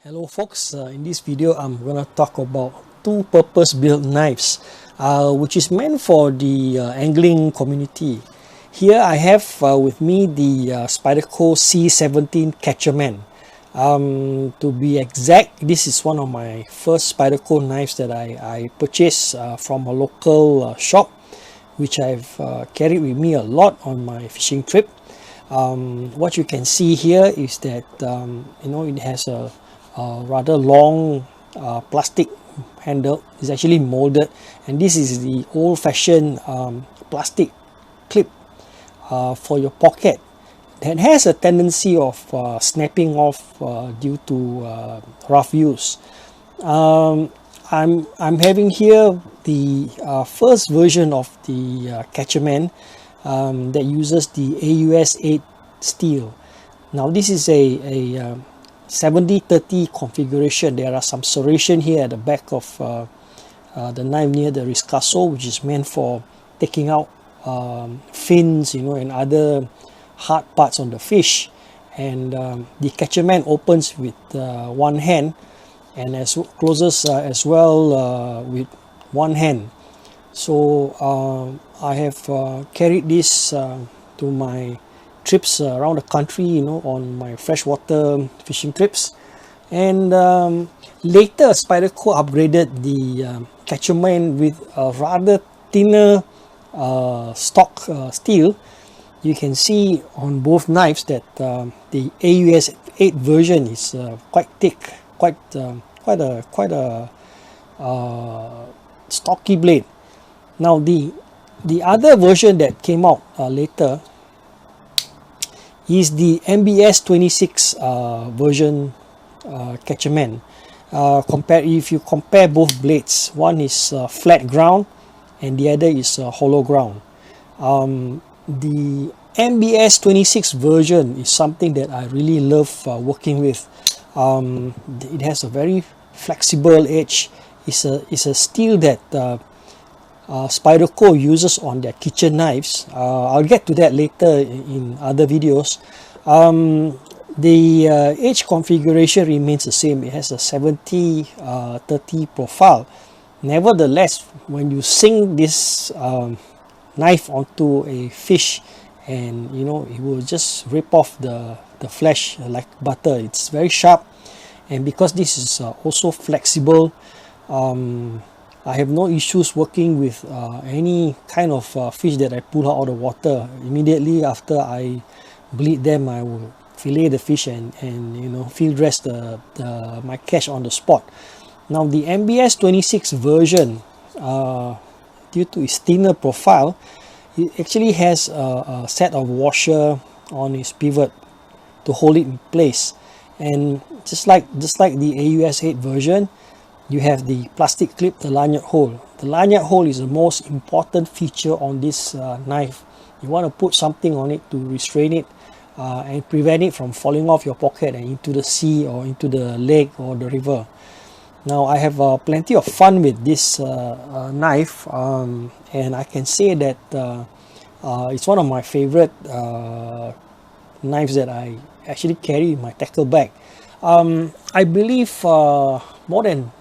Hello folks, in this video I'm going to talk about two purpose-built knives which is meant for the angling community. Here I have with me the Spyderco C-17 Catcherman. To be exact, this is one of my first Spyderco knives that I purchased from a local shop, which I've carried with me a lot on my fishing trip. What you can see here is that it has a rather long plastic handle. Is actually molded, and this is the old-fashioned plastic clip for your pocket that has a tendency of snapping off due to rough use. I'm having here the first version of the Catcherman that uses the AUS-8 steel. Now this is a 70-30 configuration. There are some serration here at the back of the knife near the riscasso, which is meant for taking out fins, and other hard parts on the fish. And the Catcherman opens with one hand and closes as well with one hand. So I have carried this to my trips around the country, on my freshwater fishing trips. And later Spyderco upgraded the Catcherman with a rather thinner stock steel. You can see on both knives that the AUS-8 version is quite thick, quite a stocky blade. Now the other version that came out later is the MBS-26 version Catcherman. If you compare both blades, one is flat ground and the other is hollow ground. The MBS-26 version is something that I really love working with. It has a very flexible edge. It's a steel that Spyderco uses on their kitchen knives. I'll get to that later in other videos. The edge configuration remains the same. It has a 70-30 profile. Nevertheless, when you sink this knife onto a fish, and it will just rip off the flesh like butter. It's very sharp, and because this is also flexible, I have no issues working with any kind of fish that I pull out of the water. Immediately after I bleed them, I will fillet the fish and field dress my catch on the spot. Now the MBS-26 version, due to its thinner profile, it actually has a set of washer on its pivot to hold it in place. And just like the AUS-8 version, you have the plastic clip, the lanyard hole. The lanyard hole is the most important feature on this knife. You want to put something on it to restrain it and prevent it from falling off your pocket and into the sea or into the lake or the river. Now I have plenty of fun with this knife, and I can say that it's one of my favorite knives that I actually carry in my tackle bag. I believe more than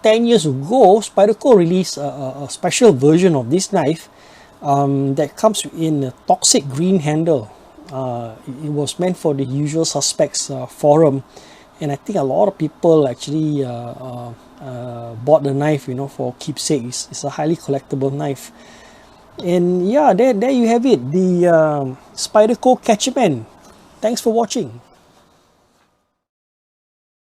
10 years ago, Spyderco released a special version of this knife that comes in a toxic green handle. It was meant for the usual suspects forum, and I think a lot of people actually bought the knife, for keepsake. It's a highly collectible knife. And yeah, there you have it, the Spyderco Catcherman. Thanks for watching.